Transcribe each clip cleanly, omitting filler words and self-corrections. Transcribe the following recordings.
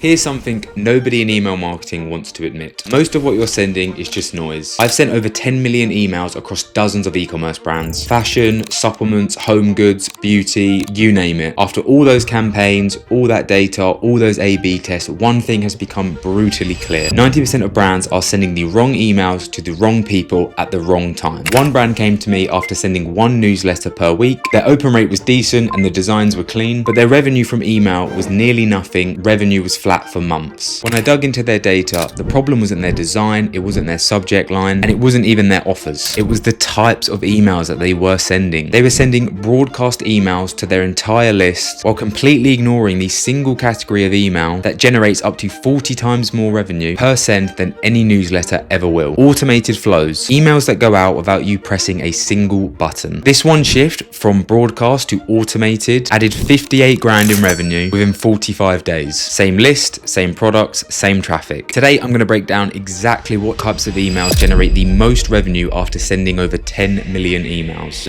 Here's something nobody in email marketing wants to admit. Most of what you're sending is just noise. I've sent over 10 million emails across dozens of e-commerce brands. Fashion, supplements, home goods, beauty, you name it. After all those campaigns, all that data, all those A/B tests, one thing has become brutally clear. 90% of brands are sending the wrong emails to the wrong people at the wrong time. One brand came to me after sending one newsletter per week. Their open rate was decent and the designs were clean, but their revenue from email was nearly nothing. Revenue was flat for months. When I dug into their data, the problem wasn't their design, it wasn't their subject line, and it wasn't even their offers. It was the types of emails that they were sending. They were sending broadcast emails to their entire list while completely ignoring the single category of email that generates up to 40 times more revenue per send than any newsletter ever will. Automated flows. Emails that go out without you pressing a single button. This one shift from broadcast to automated added 58 grand in revenue within 45 days. Same list, same products, same traffic. Today, I'm going to break down exactly what types of emails generate the most revenue after sending over 10 million emails.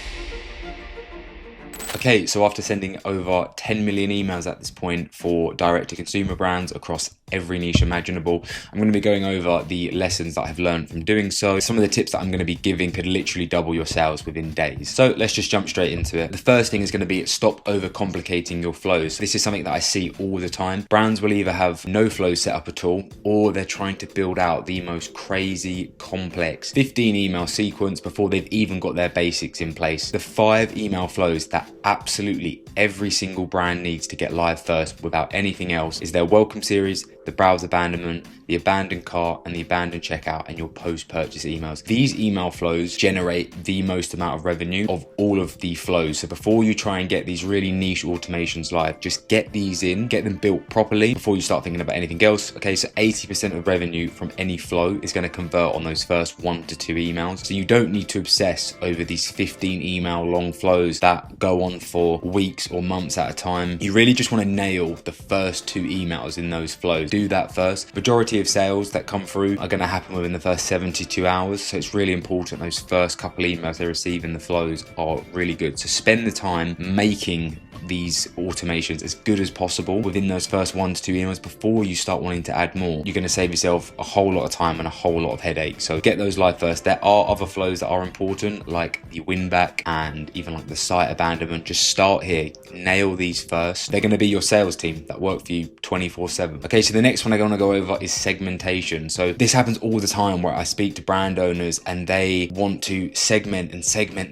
Okay, so after sending over 10 million emails at this point for direct-to-consumer brands across every niche imaginable, I'm going to be going over the lessons that I've learned from doing so. Some of the tips that I'm going to be giving could literally double your sales within days. So let's just jump straight into it. The first thing is going to be stop overcomplicating your flows. This is something that I see all the time. Brands will either have no flows set up at all, or they're trying to build out the most crazy, complex 15 email sequence before they've even got their basics in place. The 5 email flows that absolutely every single brand needs to get live first without anything else is their welcome series, the browse abandonment, the abandoned cart, and the abandoned checkout, and your post-purchase emails. These email flows generate the most amount of revenue of all of the flows. So before you try and get these really niche automations live, just get these in, get them built properly before you start thinking about anything else. Okay, so 80% of revenue from any flow is going to convert on those first 1 to 2 emails. So you don't need to obsess over these 15 email long flows that go on for weeks or months at a time. You really just want to nail the first 2 emails in those flows. Do that first. Majority of sales that come through are going to happen within the first 72 hours. So it's really important those first couple emails they receive in the flows are really good. So spend the time making these automations as good as possible within those first 1 to 2 emails before you start wanting to add more. You're going to save yourself a whole lot of time and a whole lot of headache. So get those live first. There are other flows that are important, like the win back and even like the site abandonment. Just start here, nail these first. They're going to be your sales team that work for you 24/7. Okay, so the next one I'm going to go over is segmentation. So this happens all the time where I speak to brand owners and they want to segment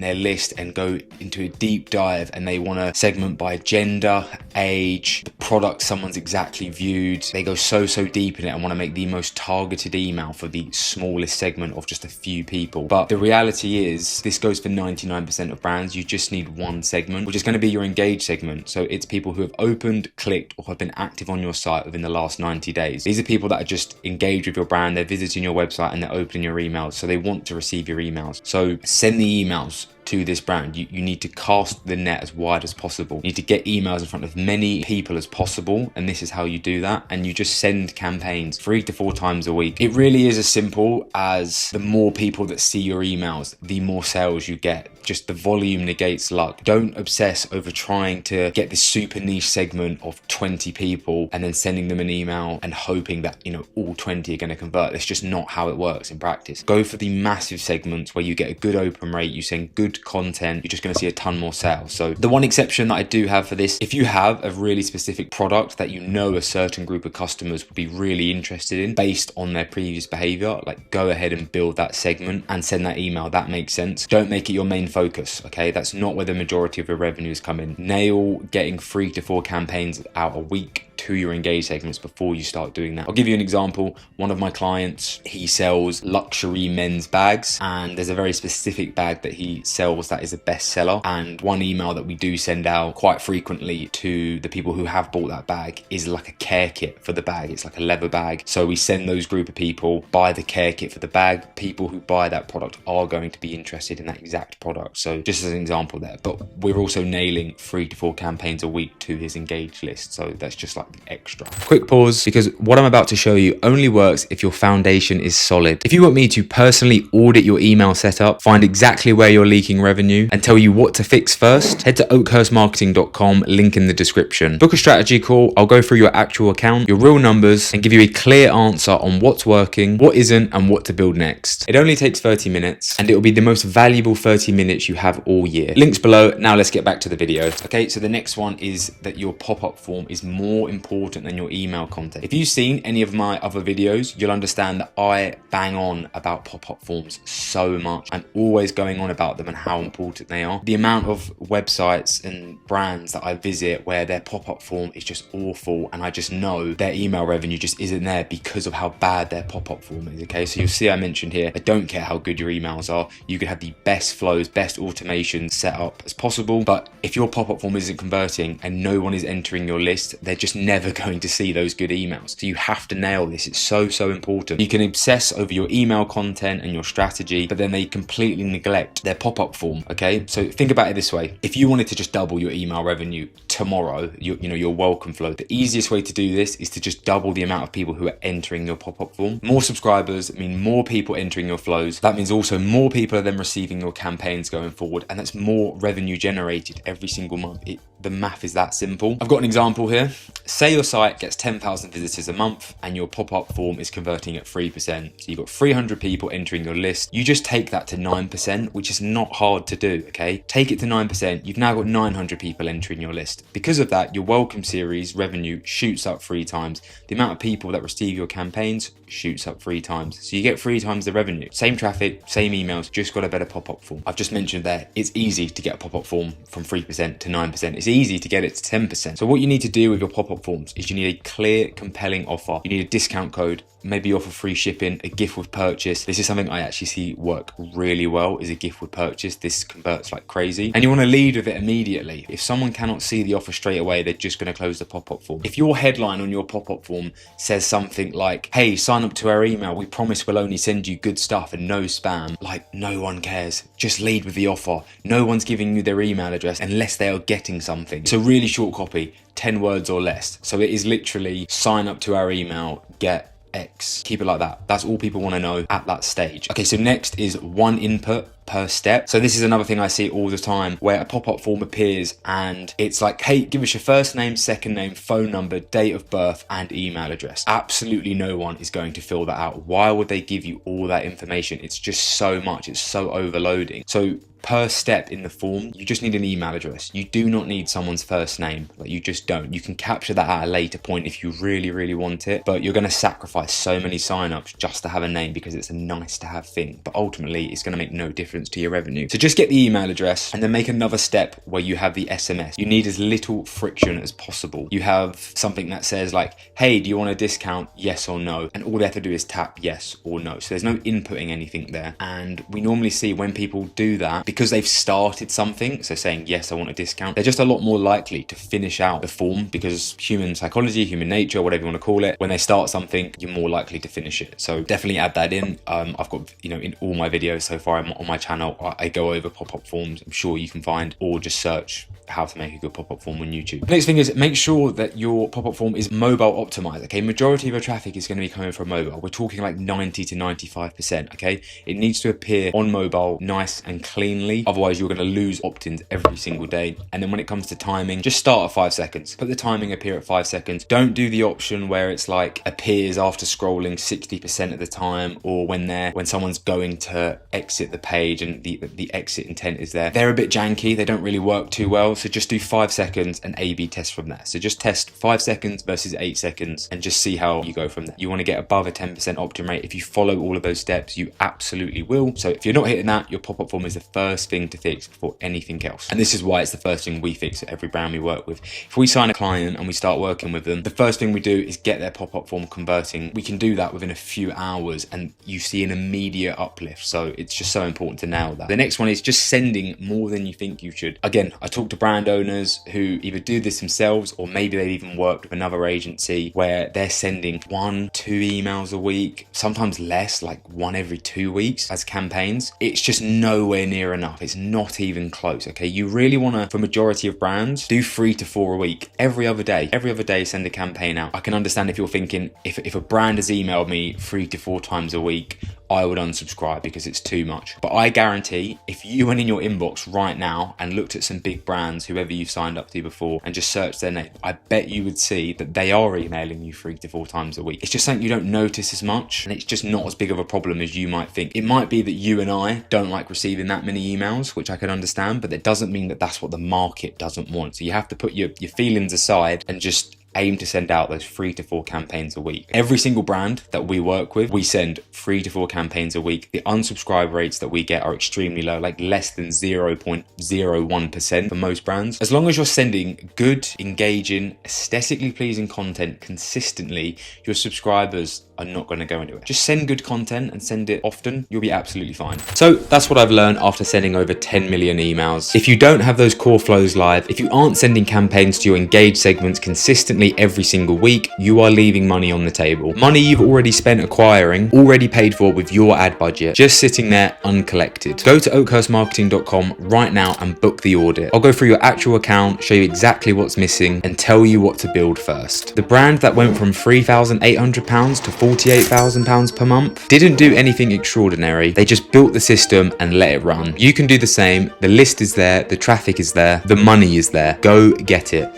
their list and go into a deep dive, and they want to segment by gender, age, the product someone's exactly viewed. They go so deep in it and want to make the most targeted email for the smallest segment of just a few people. But the reality is this goes for 99% of brands. You just need one segment, which is going to be your engaged segment. So it's people who have opened, clicked, or have been active on your site within the last 90 days. These are people that are just engaged with your brand. They're visiting your website and they're opening your emails. So they want to receive your emails. So send the emails to this brand. You need to cast the net as wide as possible. You need to get emails in front of many people as possible, and this is how you do that. And you just send campaigns 3 to 4 times a week. It really is as simple as the more people that see your emails, the more sales you get. Just the volume negates luck. Don't obsess over trying to get this super niche segment of 20 people and then sending them an email and hoping that, all 20 are going to convert. That's just not how it works in practice. Go for the massive segments where you get a good open rate, you send good content, you're just going to see a ton more sales. So the one exception that I do have for this, if you have a really specific product that a certain group of customers would be really interested in based on their previous behavior, like go ahead and build that segment and send that email. That makes sense. Don't make it your main focus. Okay, that's not where the majority of your revenues come in. Nail getting 3 to 4 campaigns out a week to your engaged segments before you start doing that. I'll give you an example. One of my clients, he sells luxury men's bags, and there's a very specific bag that he sells that is a bestseller. And one email that we do send out quite frequently to the people who have bought that bag is like a care kit for the bag. It's like a leather bag. So we send those group of people, buy the care kit for the bag. People who buy that product are going to be interested in that exact product. So just as an example there, but we're also nailing 3 to 4 campaigns a week to his engaged list. So that's just like something extra. Quick pause, because what I'm about to show you only works if your foundation is solid. If you want me to personally audit your email setup, find exactly where you're leaking revenue, and tell you what to fix first, head to oakhurstmarketing.com, link in the description. Book a strategy call. I'll go through your actual account, your real numbers, and give you a clear answer on what's working, what isn't, and what to build next. It only takes 30 minutes, and it will be the most valuable 30 minutes you have all year. Links below. Now let's get back to the video. Okay, so the next one is that your pop-up form is more important than your email content. If you've seen any of my other videos, you'll understand that I bang on about pop-up forms so much. I'm always going on about them and how important they are. The amount of websites and brands that I visit where their pop-up form is just awful, and I just know their email revenue just isn't there because of how bad their pop-up form is. Okay, so you'll see I mentioned here, I don't care how good your emails are. You could have the best flows, best automation set up as possible, but if your pop-up form isn't converting and no one is entering your list, they're just never going to see those good emails. So you have to nail this. It's so important. You can obsess over your email content and your strategy, but then they completely neglect their pop-up form. Okay, so think about it this way. If you wanted to just double your email revenue tomorrow, your welcome flow, the easiest way to do this is to just double the amount of people who are entering your pop-up form. More subscribers mean more people entering your flows. That means also more people are then receiving your campaigns going forward, and that's more revenue generated every single month. The math is that simple. I've got an example here. Say your site gets 10,000 visitors a month and your pop-up form is converting at 3%. So you've got 300 people entering your list. You just take that to 9%, which is not hard to do, okay? Take it to 9%. You've now got 900 people entering your list. Because of that, your welcome series revenue shoots up 3 times. The amount of people that receive your campaigns shoots up 3 times. So you get 3 times the revenue. Same traffic, same emails, just got a better pop-up form. I've just mentioned there, it's easy to get a pop-up form from 3% to 9%. It's easy to get it to 10%. So what you need to do with your pop-up forms is you need a clear, compelling offer. You need a discount code, maybe offer free shipping, a gift with purchase. This is something I actually see work really well, is a gift with purchase. This converts like crazy. And you want to lead with it immediately. If someone cannot see the offer straight away, they're just going to close the pop-up form. If your headline on your pop-up form says something like, hey, sign up to our email, we promise we'll only send you good stuff and no spam, like no one cares. Just lead with the offer. No one's giving you their email address unless they are getting something. So really short copy, 10 words or less. So it is literally sign up to our email, get X. Keep it like that. That's all people want to know at that stage. Okay, so next is one input per step. So this is another thing I see all the time, where a pop-up form appears and it's like, hey, give us your first name, second name, phone number, date of birth, and email address. Absolutely no one is going to fill that out. Why would they give you all that information? It's just so much. It's so overloading. So per step in the form, you just need an email address. You do not need someone's first name. Like, you just don't. You can capture that at a later point if you really want it, but you're going to sacrifice so many signups just to have a name because it's a nice to have thing. But ultimately, it's going to make no difference to your revenue. So just get the email address and then make another step where you have the SMS. You need as little friction as possible. You have something that says like, hey, do you want a discount? Yes or no? And all they have to do is tap yes or no. So there's no inputting anything there. And we normally see when people do that, because they've started something, so saying, yes, I want a discount, they're just a lot more likely to finish out the form, because human psychology, human nature, whatever you want to call it, when they start something, you're more likely to finish it. So definitely add that in. I've got, in all my videos so far on my channel, I go over pop-up forms. I'm sure you can find, or just search how to make a good pop-up form on YouTube. Next thing is make sure that your pop-up form is mobile optimized. Okay, majority of your traffic is going to be coming from mobile. We're talking like 90 to 95%. Okay, it needs to appear on mobile nice and cleanly, otherwise you're going to lose opt-ins every single day. And then when it comes to timing, just start at 5 seconds. Put the timing appear at 5 seconds. Don't do the option where it's like appears after scrolling 60% of the time, or when someone's going to exit the page and the exit intent is there. They're a bit janky. They don't really work too well. So just do 5 seconds and A/B test from there. So just test 5 seconds versus 8 seconds and just see how you go from there. You want to get above a 10% opt-in rate. If you follow all of those steps, you absolutely will. So if you're not hitting that, your pop-up form is the first thing to fix before anything else. And this is why it's the first thing we fix at every brand we work with. If we sign a client and we start working with them, the first thing we do is get their pop-up form converting. We can do that within a few hours and you see an immediate uplift. So it's just so important important to nail that. The next one is just sending more than you think you should. Again, I talk to brand owners who either do this themselves or maybe they've even worked with another agency where they're sending 1-2 emails a week, sometimes less, like 1 every 2 weeks as campaigns. It's just nowhere near enough. It's not even close. Okay, you really want to, for majority of brands, do 3 to 4 a week. Every other day send a campaign out. I can understand if you're thinking, if a brand has emailed me 3 to 4 times a week, I would unsubscribe because it's too much. But I guarantee if you went in your inbox right now and looked at some big brands, whoever you've signed up to before, and just searched their name, I bet you would see that they are emailing you 3 to 4 times a week. It's just something you don't notice as much, and it's just not as big of a problem as you might think. It might be that you and I don't like receiving that many emails, which I can understand, but that doesn't mean that that's what the market doesn't want. So you have to put your feelings aside and just aim to send out those 3 to 4 campaigns a week. Every single brand that we work with, we send 3 to 4 campaigns a week. The unsubscribe rates that we get are extremely low, like less than 0.01% for most brands. As long as you're sending good, engaging, aesthetically pleasing content consistently, your subscribers are not going to go anywhere. Just send good content and send it often. You'll be absolutely fine. So that's what I've learned after sending over 10 million emails. If you don't have those core flows live, if you aren't sending campaigns to your engaged segments consistently every single week, you are leaving money on the table. Money you've already spent acquiring, already paid for with your ad budget, just sitting there uncollected. Go to oakhurstmarketing.com right now and book the audit. I'll go through your actual account, show you exactly what's missing, and tell you what to build first. The brand that went from £3,800 to £48,000 per month didn't do anything extraordinary. They just built the system and let it run. You can do the same. The list is there, the traffic is there, the money is there. Go get it.